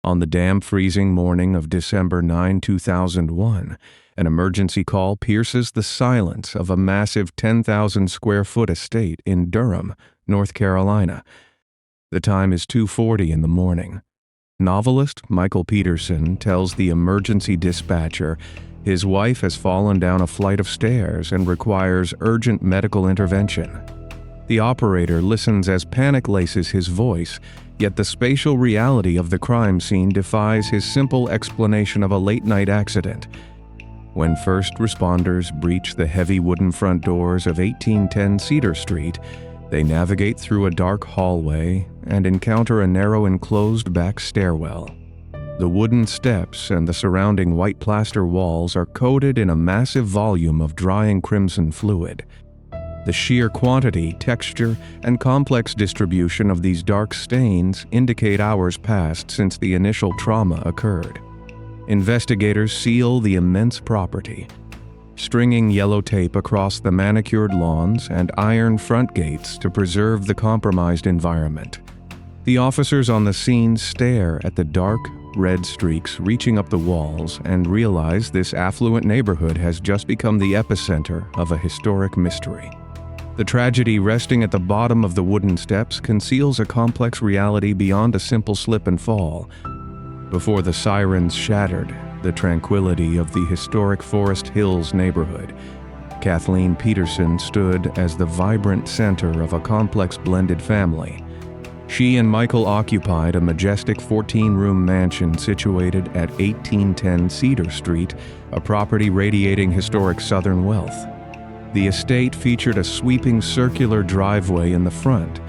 On the damp, freezing morning of December 9, 2001, an emergency call pierces the silence of a massive 10,000-square-foot estate in Durham, North Carolina. The time is 2:40 in the morning. Novelist Michael Peterson tells the emergency dispatcher his wife has fallen down a flight of stairs and requires urgent medical intervention. The operator listens as panic laces his voice, yet the spatial reality of the crime scene defies his simple explanation of a late-night accident. When first responders breach the heavy wooden front doors of 1810 Cedar Street, they navigate through a dark hallway and encounter a narrow enclosed back stairwell. The wooden steps and the surrounding white plaster walls are coated in a massive volume of drying crimson fluid. The sheer quantity, texture, and complex distribution of these dark stains indicate hours passed since the initial trauma occurred. Investigators seal the immense property, stringing yellow tape across the manicured lawns and iron front gates to preserve the compromised environment. The officers on the scene stare at the dark, red streaks reaching up the walls and realize this affluent neighborhood has just become the epicenter of a historic mystery. The tragedy resting at the bottom of the wooden steps conceals a complex reality beyond a simple slip and fall. Before the sirens shattered the tranquility of the historic Forest Hills neighborhood, Kathleen Peterson stood as the vibrant center of a complex blended family. She and Michael occupied a majestic 14-room mansion situated at 1810 Cedar Street, a property radiating historic Southern wealth. The estate featured a sweeping circular driveway in the front,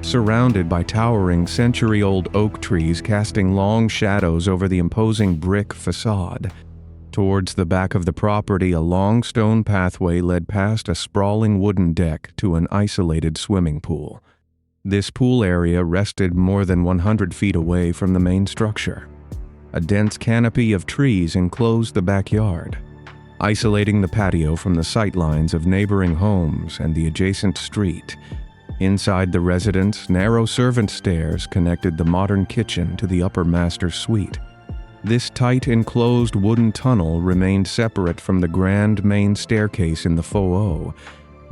surrounded by towering century-old oak trees casting long shadows over the imposing brick facade. Towards the back of the property, a long stone pathway led past a sprawling wooden deck to an isolated swimming pool. This pool area rested more than 100 feet away from the main structure. A dense canopy of trees enclosed the backyard, isolating the patio from the sightlines of neighboring homes and the adjacent street. Inside the residence, narrow servant stairs connected the modern kitchen to the upper master suite. This tight, enclosed wooden tunnel remained separate from the grand main staircase in the foyer.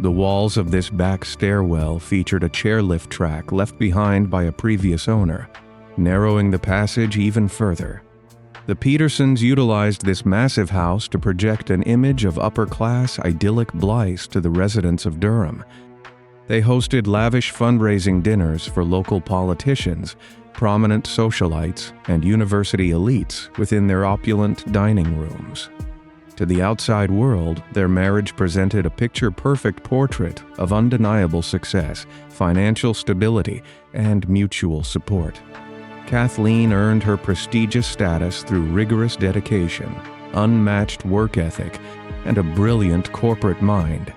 The walls of this back stairwell featured a chairlift track left behind by a previous owner, narrowing the passage even further. The Petersons utilized this massive house to project an image of upper-class, idyllic Blythe to the residents of Durham. They hosted lavish fundraising dinners for local politicians, prominent socialites, and university elites within their opulent dining rooms. To the outside world, their marriage presented a picture-perfect portrait of undeniable success, financial stability, and mutual support. Kathleen earned her prestigious status through rigorous dedication, unmatched work ethic, and a brilliant corporate mind.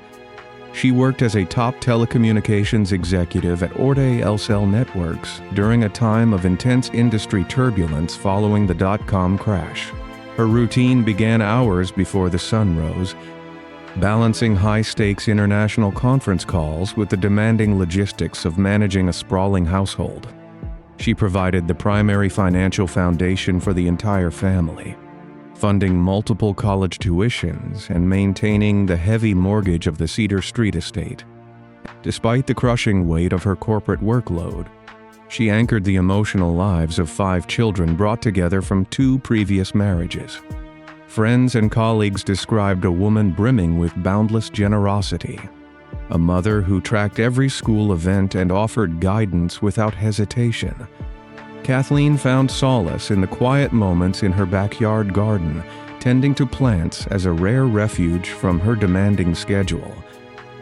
She worked as a top telecommunications executive at Orte LCell Networks during a time of intense industry turbulence following the dot-com crash. Her routine began hours before the sun rose, balancing high-stakes international conference calls with the demanding logistics of managing a sprawling household. She provided the primary financial foundation for the entire family, funding multiple college tuitions and maintaining the heavy mortgage of the Cedar Street estate. Despite the crushing weight of her corporate workload, she anchored the emotional lives of 5 children brought together from 2 previous marriages. Friends and colleagues described a woman brimming with boundless generosity, a mother who tracked every school event and offered guidance without hesitation. Kathleen found solace in the quiet moments in her backyard garden, tending to plants as a rare refuge from her demanding schedule.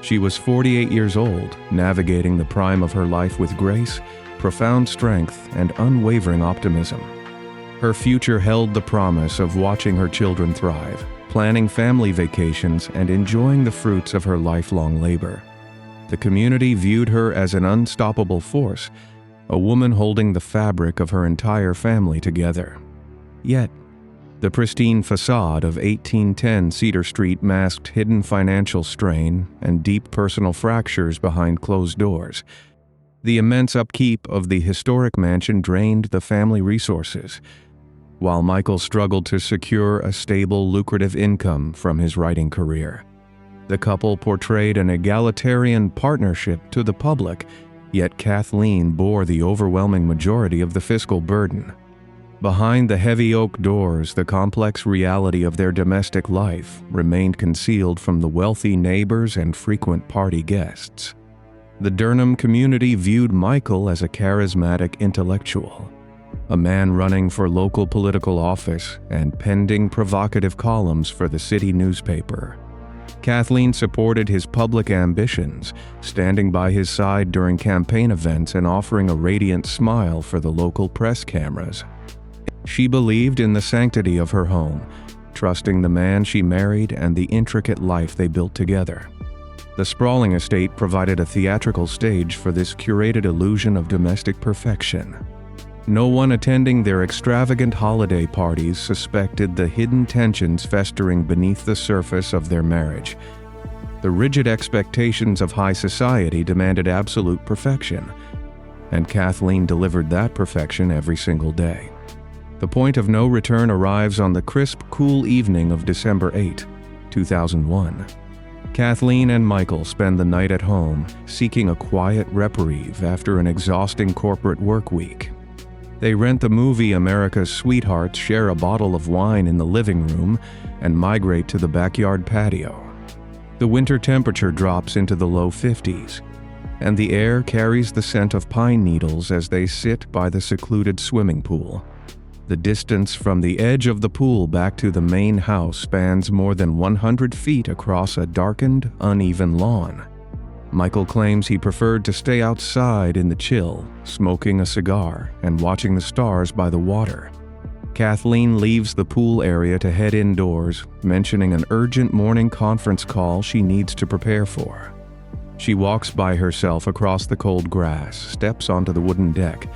She was 48 years old, navigating the prime of her life with grace, profound strength, and unwavering optimism. Her future held the promise of watching her children thrive, planning family vacations, and enjoying the fruits of her lifelong labor. The community viewed her as an unstoppable force, a woman holding the fabric of her entire family together. Yet, the pristine facade of 1810 Cedar Street masked hidden financial strain and deep personal fractures behind closed doors. The immense upkeep of the historic mansion drained the family resources, while Michael struggled to secure a stable, lucrative income from his writing career. The couple portrayed an egalitarian partnership to the public, yet Kathleen bore the overwhelming majority of the fiscal burden. Behind the heavy oak doors, the complex reality of their domestic life remained concealed from the wealthy neighbors and frequent party guests. The Durham community viewed Michael as a charismatic intellectual, a man running for local political office and penning provocative columns for the city newspaper. Kathleen supported his public ambitions, standing by his side during campaign events and offering a radiant smile for the local press cameras. She believed in the sanctity of her home, trusting the man she married and the intricate life they built together. The sprawling estate provided a theatrical stage for this curated illusion of domestic perfection. No one attending their extravagant holiday parties suspected the hidden tensions festering beneath the surface of their marriage. The rigid expectations of high society demanded absolute perfection, and Kathleen delivered that perfection every single day. The point of no return arrives on the crisp, cool evening of December 8, 2001. Kathleen and Michael spend the night at home, seeking a quiet reprieve after an exhausting corporate work week. They rent the movie America's Sweethearts, share a bottle of wine in the living room, and migrate to the backyard patio. The winter temperature drops into the low 50s, and the air carries the scent of pine needles as they sit by the secluded swimming pool. The distance from the edge of the pool back to the main house spans more than 100 feet across a darkened, uneven lawn. Michael claims he preferred to stay outside in the chill, smoking a cigar and watching the stars by the water. Kathleen leaves the pool area to head indoors, mentioning an urgent morning conference call she needs to prepare for. She walks by herself across the cold grass, steps onto the wooden deck,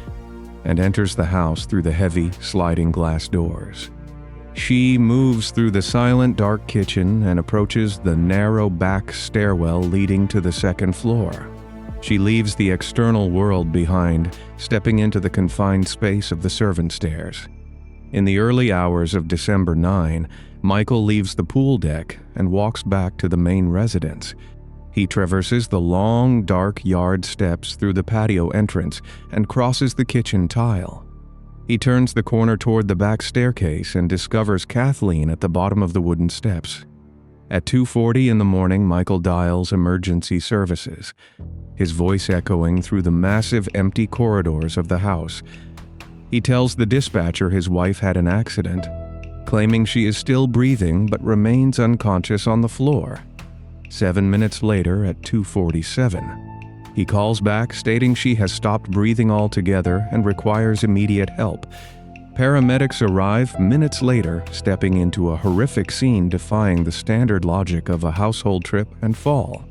and enters the house through the heavy, sliding glass doors. She moves through the silent, dark kitchen and approaches the narrow back stairwell leading to the second floor. She leaves the external world behind, stepping into the confined space of the servant stairs. In the early hours of December 9, Michael leaves the pool deck and walks back to the main residence. He traverses the long, dark yard steps through the patio entrance and crosses the kitchen tile. He turns the corner toward the back staircase and discovers Kathleen at the bottom of the wooden steps. At 2:40 in the morning, Michael dials emergency services, his voice echoing through the massive empty corridors of the house. He tells the dispatcher his wife had an accident, claiming she is still breathing but remains unconscious on the floor. 7 minutes later, at 2:47, he calls back stating she has stopped breathing altogether and requires immediate help. Paramedics arrive minutes later, stepping into a horrific scene defying the standard logic of a household trip and fall.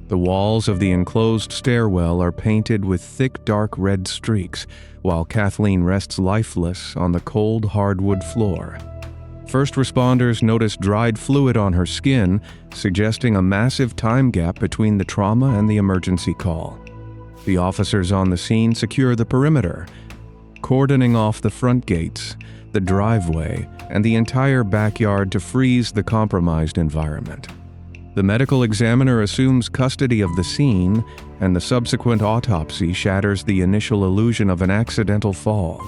The walls of the enclosed stairwell are painted with thick, dark red streaks, while Kathleen rests lifeless on the cold, hardwood floor. First responders notice dried fluid on her skin, suggesting a massive time gap between the trauma and the emergency call. The officers on the scene secure the perimeter, cordoning off the front gates, the driveway, and the entire backyard to freeze the compromised environment. The medical examiner assumes custody of the scene, and the subsequent autopsy shatters the initial illusion of an accidental fall.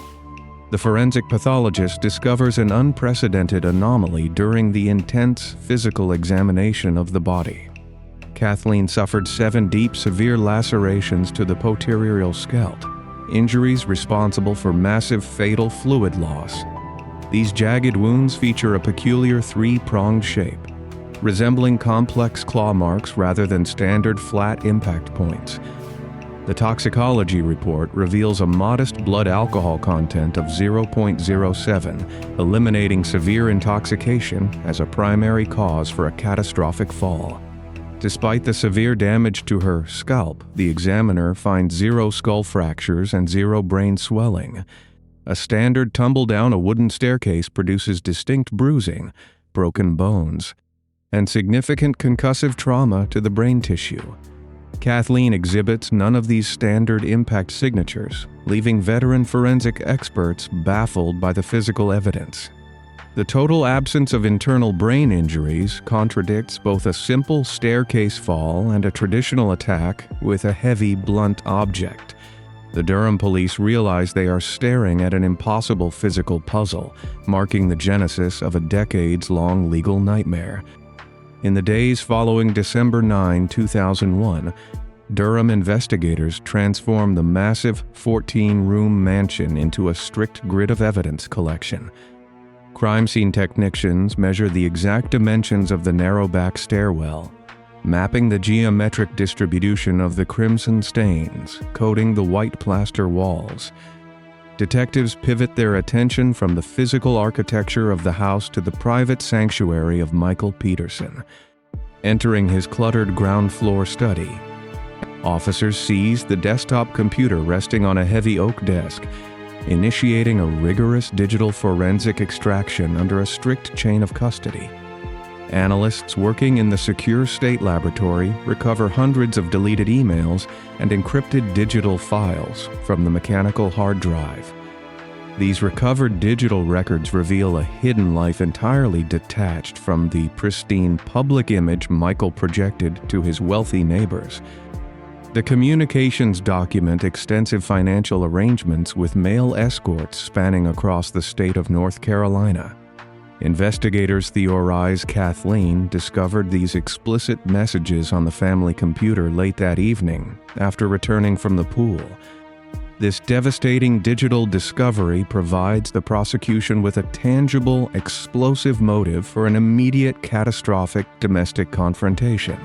The forensic pathologist discovers an unprecedented anomaly during the intense physical examination of the body. Kathleen suffered 7 deep, severe lacerations to the posterior scalp, injuries responsible for massive fatal fluid loss. These jagged wounds feature a peculiar 3-pronged shape, resembling complex claw marks rather than standard flat impact points. The toxicology report reveals a modest blood alcohol content of 0.07, eliminating severe intoxication as a primary cause for a catastrophic fall. Despite the severe damage to her scalp, the examiner finds 0 skull fractures and 0 brain swelling. A standard tumble down a wooden staircase produces distinct bruising, broken bones, and significant concussive trauma to the brain tissue. Kathleen exhibits none of these standard impact signatures, leaving veteran forensic experts baffled by the physical evidence. The total absence of internal brain injuries contradicts both a simple staircase fall and a traditional attack with a heavy, blunt object. The Durham police realize they are staring at an impossible physical puzzle, marking the genesis of a decades-long legal nightmare. In the days following December 9, 2001, Durham investigators transform the massive 14-room mansion into a strict grid of evidence collection. Crime scene technicians measure the exact dimensions of the narrow back stairwell, mapping the geometric distribution of the crimson stains coating the white plaster walls. Detectives pivot their attention from the physical architecture of the house to the private sanctuary of Michael Peterson. Entering his cluttered ground floor study, officers seize the desktop computer resting on a heavy oak desk, initiating a rigorous digital forensic extraction under a strict chain of custody. Analysts working in the secure state laboratory recover hundreds of deleted emails and encrypted digital files from the mechanical hard drive. These recovered digital records reveal a hidden life entirely detached from the pristine public image Michael projected to his wealthy neighbors. The communications document extensive financial arrangements with male escorts spanning across the state of North Carolina. Investigators theorize Kathleen discovered these explicit messages on the family computer late that evening after returning from the pool. This devastating digital discovery provides the prosecution with a tangible, explosive motive for an immediate catastrophic domestic confrontation.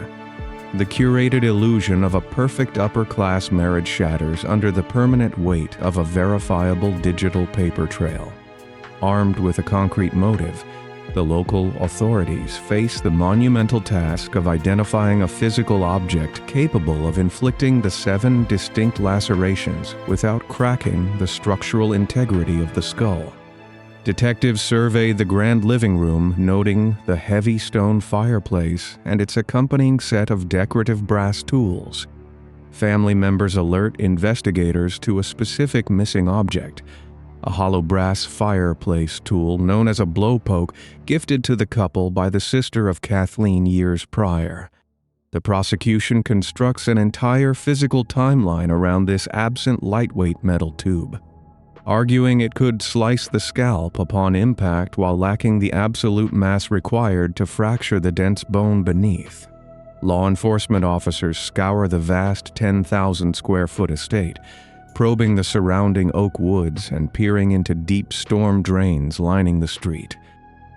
The curated illusion of a perfect upper-class marriage shatters under the permanent weight of a verifiable digital paper trail. Armed with a concrete motive, the local authorities face the monumental task of identifying a physical object capable of inflicting the 7 distinct lacerations without cracking the structural integrity of the skull. Detectives survey the grand living room, noting the heavy stone fireplace and its accompanying set of decorative brass tools. Family members alert investigators to a specific missing object, a hollow brass fireplace tool known as a blowpoke gifted to the couple by the sister of Kathleen years prior. The prosecution constructs an entire physical timeline around this absent lightweight metal tube, arguing it could slice the scalp upon impact while lacking the absolute mass required to fracture the dense bone beneath. Law enforcement officers scour the vast 10,000 square foot estate, probing the surrounding oak woods and peering into deep storm drains lining the street.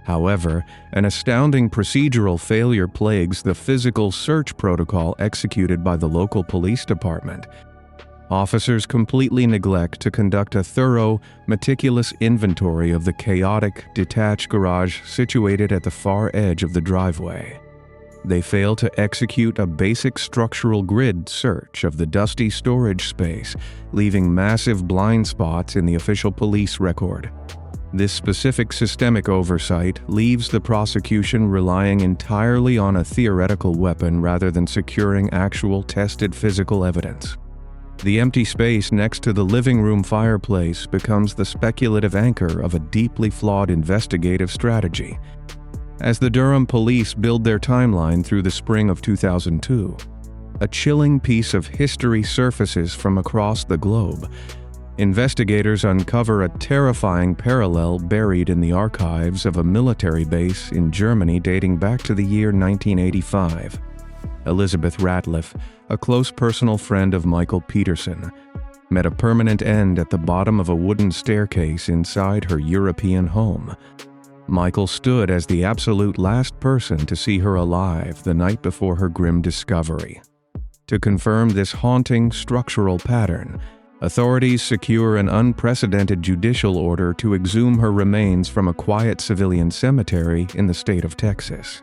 However, an astounding procedural failure plagues the physical search protocol executed by the local police department. Officers completely neglect to conduct a thorough, meticulous inventory of the chaotic, detached garage situated at the far edge of the driveway. They fail to execute a basic structural grid search of the dusty storage space, leaving massive blind spots in the official police record. This specific systemic oversight leaves the prosecution relying entirely on a theoretical weapon rather than securing actual tested physical evidence. The empty space next to the living room fireplace becomes the speculative anchor of a deeply flawed investigative strategy. As the Durham police build their timeline through the spring of 2002, a chilling piece of history surfaces from across the globe. Investigators uncover a terrifying parallel buried in the archives of a military base in Germany dating back to the year 1985. Elizabeth Ratliff, a close personal friend of Michael Peterson, met a permanent end at the bottom of a wooden staircase inside her European home. Michael stood as the absolute last person to see her alive the night before her grim discovery. To confirm this haunting structural pattern, authorities secure an unprecedented judicial order to exhume her remains from a quiet civilian cemetery in the state of Texas.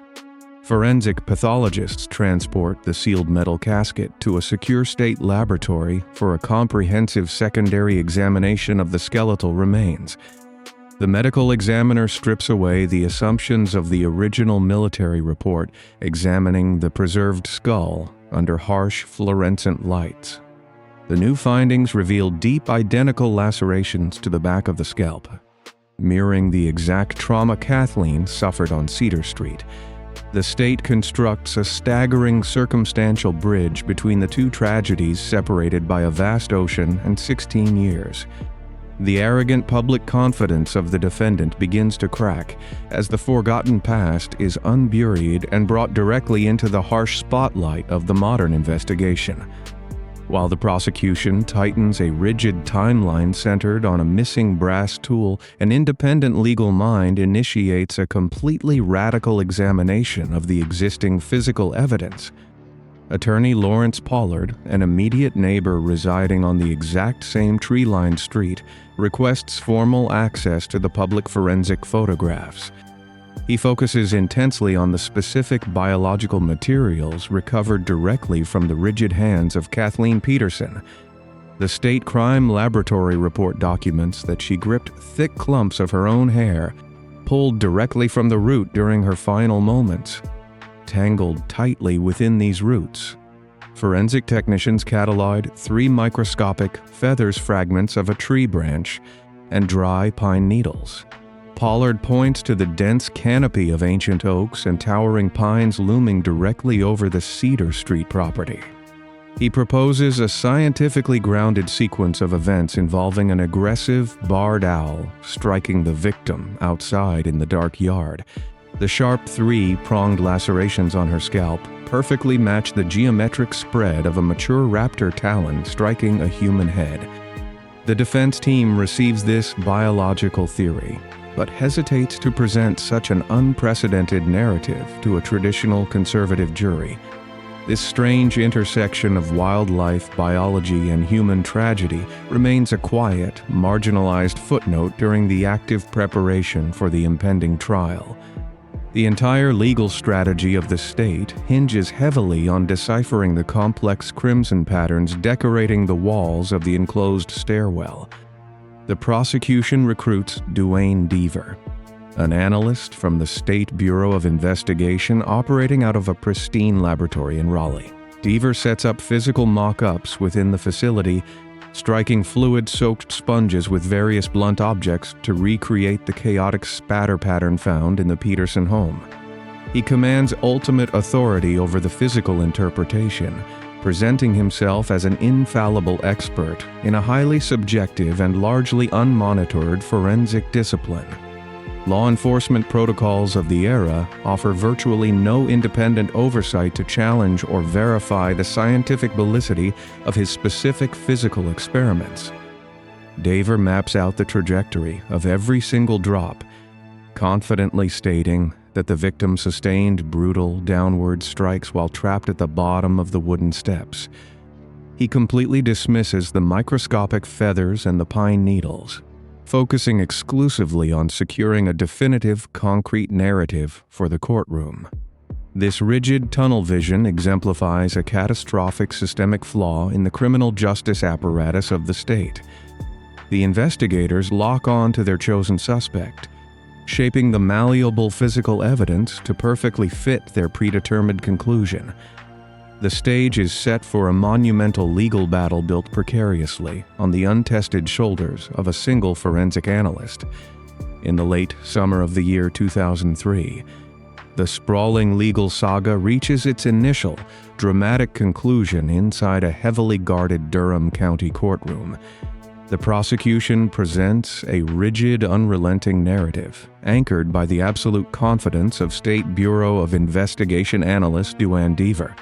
Forensic pathologists transport the sealed metal casket to a secure state laboratory for a comprehensive secondary examination of the skeletal remains. The medical examiner strips away the assumptions of the original military report examining the preserved skull under harsh fluorescent lights. The new findings reveal deep identical lacerations to the back of the scalp, mirroring the exact trauma Kathleen suffered on Cedar Street. The state constructs a staggering circumstantial bridge between the two tragedies separated by a vast ocean and 16 years. The arrogant public confidence of the defendant begins to crack as the forgotten past is unburied and brought directly into the harsh spotlight of the modern investigation. While the prosecution tightens a rigid timeline centered on a missing brass tool, an independent legal mind initiates a completely radical examination of the existing physical evidence. Attorney Lawrence Pollard, an immediate neighbor residing on the exact same tree-lined street, requests formal access to the public forensic photographs. He focuses intensely on the specific biological materials recovered directly from the rigid hands of Kathleen Peterson. The state crime laboratory report documents that she gripped thick clumps of her own hair, pulled directly from the root during her final moments. Tangled tightly within these roots, forensic technicians cataloged 3 microscopic feathers fragments of a tree branch and dry pine needles. Pollard points to the dense canopy of ancient oaks and towering pines looming directly over the Cedar Street property. He proposes a scientifically grounded sequence of events involving an aggressive barred owl striking the victim outside in the dark yard. The sharp 3-pronged lacerations on her scalp perfectly match the geometric spread of a mature raptor talon striking a human head. The defense team receives this biological theory, but hesitates to present such an unprecedented narrative to a traditional conservative jury. This strange intersection of wildlife, biology, and human tragedy remains a quiet, marginalized footnote during the active preparation for the impending trial. The entire legal strategy of the state hinges heavily on deciphering the complex crimson patterns decorating the walls of the enclosed stairwell. The prosecution recruits Duane Deaver, an analyst from the State Bureau of Investigation operating out of a pristine laboratory in Raleigh. Deaver sets up physical mock-ups within the facility, striking fluid-soaked sponges with various blunt objects to recreate the chaotic spatter pattern found in the Peterson home. He commands ultimate authority over the physical interpretation, presenting himself as an infallible expert in a highly subjective and largely unmonitored forensic discipline. Law enforcement protocols of the era offer virtually no independent oversight to challenge or verify the scientific validity of his specific physical experiments. Deaver maps out the trajectory of every single drop, confidently stating that the victim sustained brutal downward strikes while trapped at the bottom of the wooden steps. He completely dismisses the microscopic feathers and the pine needles, focusing exclusively on securing a definitive, concrete narrative for the courtroom. This rigid tunnel vision exemplifies a catastrophic systemic flaw in the criminal justice apparatus of the state. The investigators lock on to their chosen suspect, shaping the malleable physical evidence to perfectly fit their predetermined conclusion. The stage is set for a monumental legal battle built precariously on the untested shoulders of a single forensic analyst. In the late summer of the year 2003, the sprawling legal saga reaches its initial, dramatic conclusion inside a heavily guarded Durham County courtroom. The prosecution presents a rigid, unrelenting narrative, anchored by the absolute confidence of State Bureau of Investigation analyst Duane Deaver.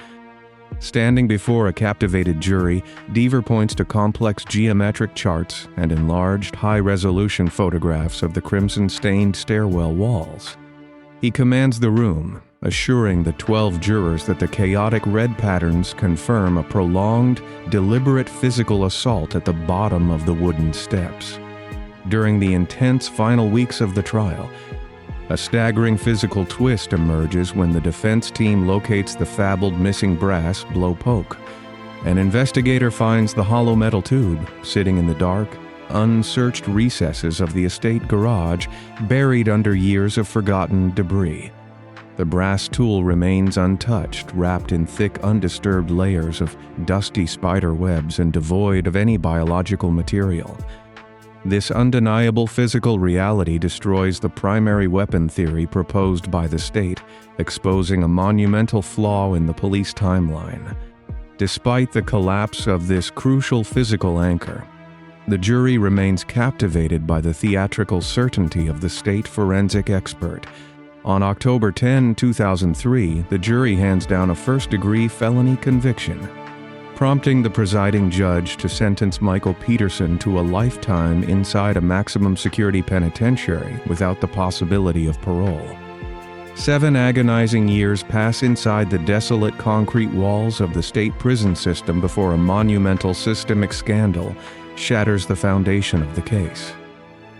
Standing before a captivated jury, Deaver points to complex geometric charts and enlarged, high-resolution photographs of the crimson-stained stairwell walls. He commands the room, assuring the 12 jurors that the chaotic red patterns confirm a prolonged, deliberate physical assault at the bottom of the wooden steps. During the intense final weeks of the trial, a staggering physical twist emerges when the defense team locates the fabled missing brass blowpoke. An investigator finds the hollow metal tube sitting in the dark, unsearched recesses of the estate garage, buried under years of forgotten debris. The brass tool remains untouched, wrapped in thick, undisturbed layers of dusty spider webs and devoid of any biological material. This undeniable physical reality destroys the primary weapon theory proposed by the state, exposing a monumental flaw in the police timeline. Despite the collapse of this crucial physical anchor, the jury remains captivated by the theatrical certainty of the state forensic expert. On October 10, 2003, the jury hands down a first-degree felony conviction, prompting the presiding judge to sentence Michael Peterson to a lifetime inside a maximum security penitentiary without the possibility of parole. 7 agonizing years pass inside the desolate concrete walls of the state prison system before a monumental systemic scandal shatters the foundation of the case.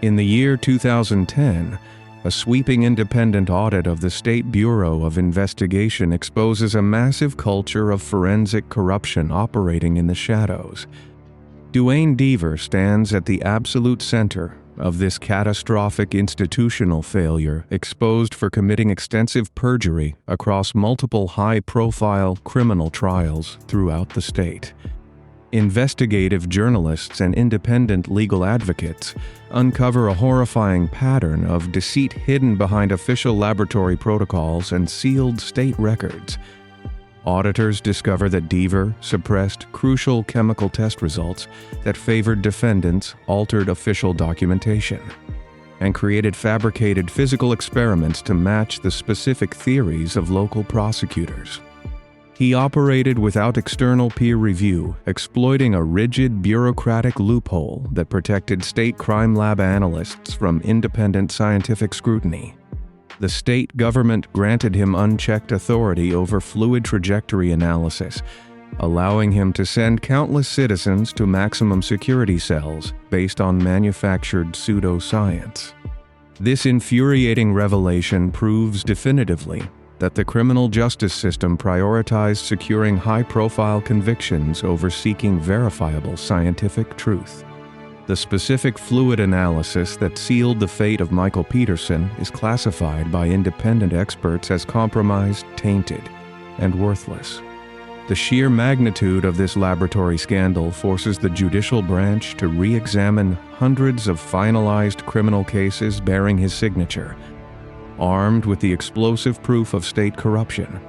In the year 2010, a sweeping independent audit of the State Bureau of Investigation exposes a massive culture of forensic corruption operating in the shadows. Duane Deaver stands at the absolute center of this catastrophic institutional failure, exposed for committing extensive perjury across multiple high-profile criminal trials throughout the state. Investigative journalists and independent legal advocates uncover a horrifying pattern of deceit hidden behind official laboratory protocols and sealed state records. Auditors discover that Deaver suppressed crucial chemical test results that favored defendants, altered official documentation, and created fabricated physical experiments to match the specific theories of local prosecutors. He operated without external peer review, exploiting a rigid bureaucratic loophole that protected state crime lab analysts from independent scientific scrutiny. The state government granted him unchecked authority over fluid trajectory analysis, allowing him to send countless citizens to maximum security cells based on manufactured pseudoscience. This infuriating revelation proves definitively that the criminal justice system prioritized securing high-profile convictions over seeking verifiable scientific truth. The specific fluid analysis that sealed the fate of Michael Peterson is classified by independent experts as compromised, tainted, and worthless. The sheer magnitude of this laboratory scandal forces the judicial branch to re-examine hundreds of finalized criminal cases bearing his signature. Armed with the explosive proof of state corruption,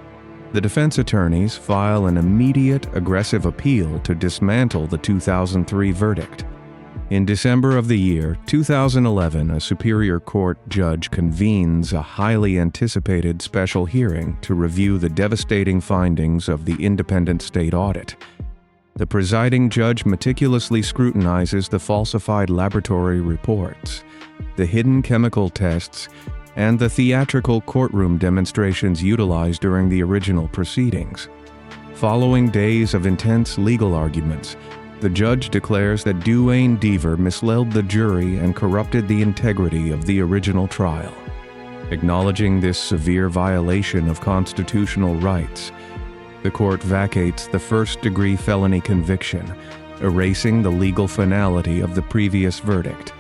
the defense attorneys file an immediate, aggressive appeal to dismantle the 2003 verdict. In December of the year 2011, a Superior Court judge convenes a highly anticipated special hearing to review the devastating findings of the independent state audit. The presiding judge meticulously scrutinizes the falsified laboratory reports, the hidden chemical tests, and the theatrical courtroom demonstrations utilized during the original proceedings. Following days of intense legal arguments, the judge declares that Duane Deaver misled the jury and corrupted the integrity of the original trial. Acknowledging this severe violation of constitutional rights, the court vacates the first-degree felony conviction, erasing the legal finality of the previous verdict.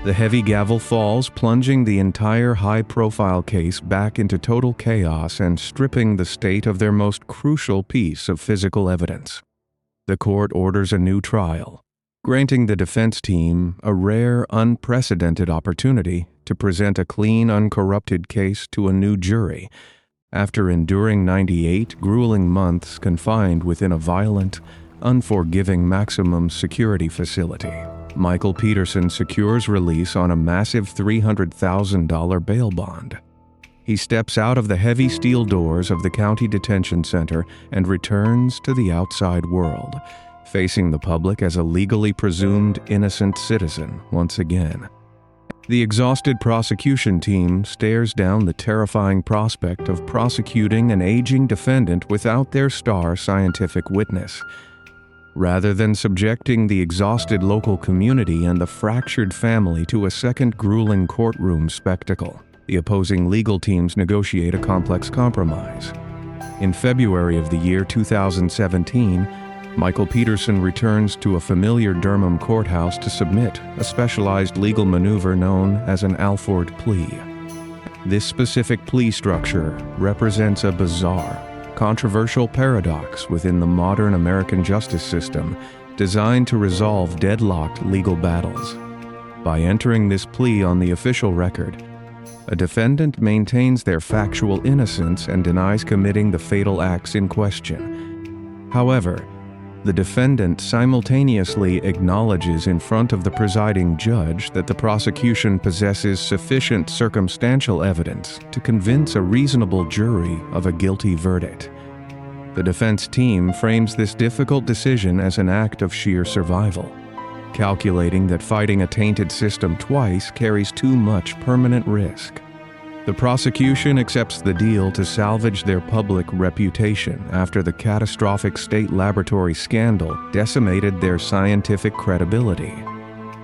The heavy gavel falls, plunging the entire high-profile case back into total chaos and stripping the state of their most crucial piece of physical evidence. The court orders a new trial, granting the defense team a rare, unprecedented opportunity to present a clean, uncorrupted case to a new jury, after enduring 98 grueling months confined within a violent, unforgiving maximum security facility. Michael Peterson secures release on a massive $300,000 bail bond. He steps out of the heavy steel doors of the county detention center and returns to the outside world, facing the public as a legally presumed innocent citizen once again. The exhausted prosecution team stares down the terrifying prospect of prosecuting an aging defendant without their star scientific witness. Rather than subjecting the exhausted local community and the fractured family to a second grueling courtroom spectacle, the opposing legal teams negotiate a complex compromise. In February of the year 2017, Michael Peterson returns to a familiar Durham courthouse to submit a specialized legal maneuver known as an Alford plea. This specific plea structure represents a bizarre, controversial paradox within the modern American justice system designed to resolve deadlocked legal battles. By entering this plea on the official record, a defendant maintains their factual innocence and denies committing the fatal acts in question. However, the defendant simultaneously acknowledges in front of the presiding judge that the prosecution possesses sufficient circumstantial evidence to convince a reasonable jury of a guilty verdict. The defense team frames this difficult decision as an act of sheer survival, calculating that fighting a tainted system twice carries too much permanent risk. The prosecution accepts the deal to salvage their public reputation after the catastrophic state laboratory scandal decimated their scientific credibility.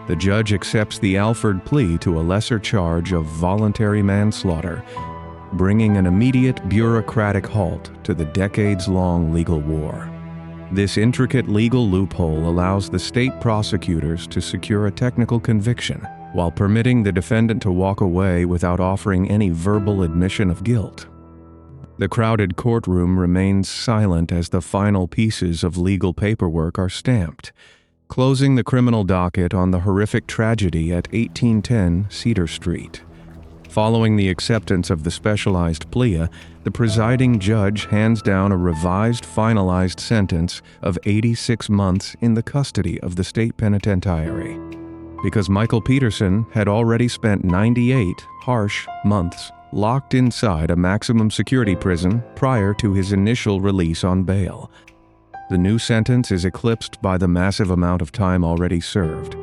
The judge accepts the Alford plea to a lesser charge of voluntary manslaughter, bringing an immediate bureaucratic halt to the decades-long legal war. This intricate legal loophole allows the state prosecutors to secure a technical conviction, while permitting the defendant to walk away without offering any verbal admission of guilt. The crowded courtroom remains silent as the final pieces of legal paperwork are stamped, closing the criminal docket on the horrific tragedy at 1810 Cedar Street. Following the acceptance of the specialized plea, the presiding judge hands down a revised finalized sentence of 86 months in the custody of the state penitentiary. Because Michael Peterson had already spent 98 harsh months locked inside a maximum security prison prior to his initial release on bail. The new sentence is eclipsed by the massive amount of time already served.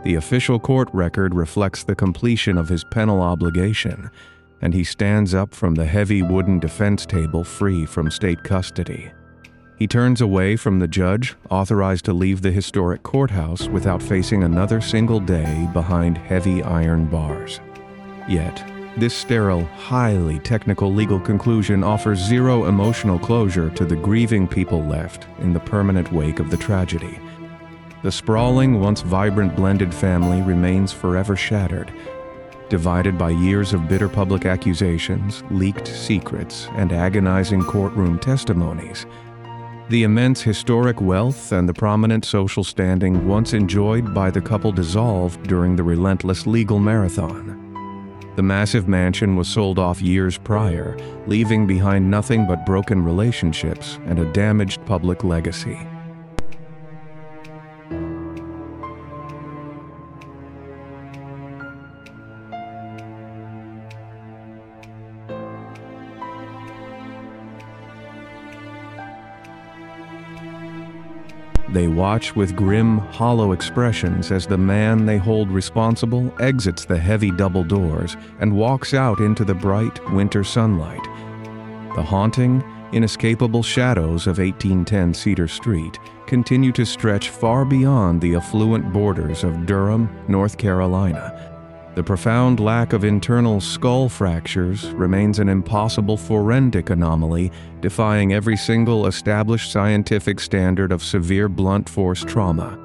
The official court record reflects the completion of his penal obligation, and he stands up from the heavy wooden defense table free from state custody. He turns away from the judge, authorized to leave the historic courthouse without facing another single day behind heavy iron bars. Yet, this sterile, highly technical legal conclusion offers zero emotional closure to the grieving people left in the permanent wake of the tragedy. The sprawling, once vibrant blended family remains forever shattered, divided by years of bitter public accusations, leaked secrets, and agonizing courtroom testimonies. The immense historic wealth and the prominent social standing once enjoyed by the couple dissolved during the relentless legal marathon. The massive mansion was sold off years prior, leaving behind nothing but broken relationships and a damaged public legacy. They watch with grim, hollow expressions as the man they hold responsible exits the heavy double doors and walks out into the bright winter sunlight. The haunting, inescapable shadows of 1810 Cedar Street continue to stretch far beyond the affluent borders of Durham, North Carolina. The profound lack of internal skull fractures remains an impossible forensic anomaly, defying every single established scientific standard of severe blunt force trauma.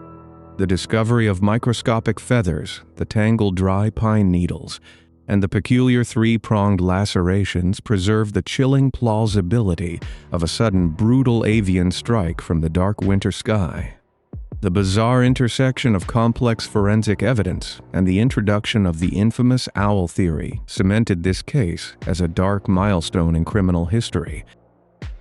The discovery of microscopic feathers, the tangled dry pine needles, and the peculiar three-pronged lacerations preserve the chilling plausibility of a sudden brutal avian strike from the dark winter sky. The bizarre intersection of complex forensic evidence and the introduction of the infamous owl theory cemented this case as a dark milestone in criminal history.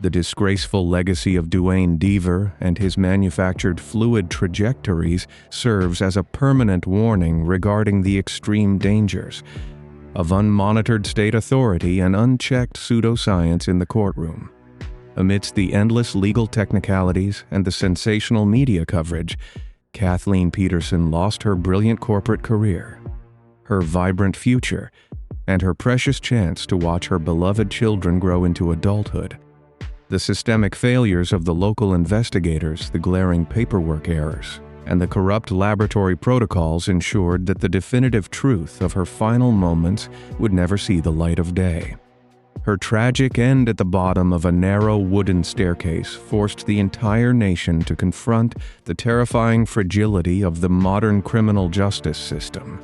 The disgraceful legacy of Duane Deaver and his manufactured fluid trajectories serves as a permanent warning regarding the extreme dangers of unmonitored state authority and unchecked pseudoscience in the courtroom. Amidst the endless legal technicalities and the sensational media coverage, Kathleen Peterson lost her brilliant corporate career, her vibrant future, and her precious chance to watch her beloved children grow into adulthood. The systemic failures of the local investigators, the glaring paperwork errors, and the corrupt laboratory protocols ensured that the definitive truth of her final moments would never see the light of day. Her tragic end at the bottom of a narrow wooden staircase forced the entire nation to confront the terrifying fragility of the modern criminal justice system.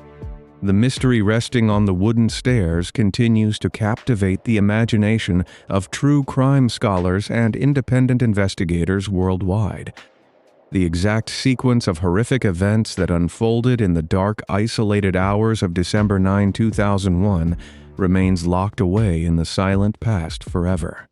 The mystery resting on the wooden stairs continues to captivate the imagination of true crime scholars and independent investigators worldwide. The exact sequence of horrific events that unfolded in the dark, isolated hours of December 9, 2001 remains locked away in the silent past forever.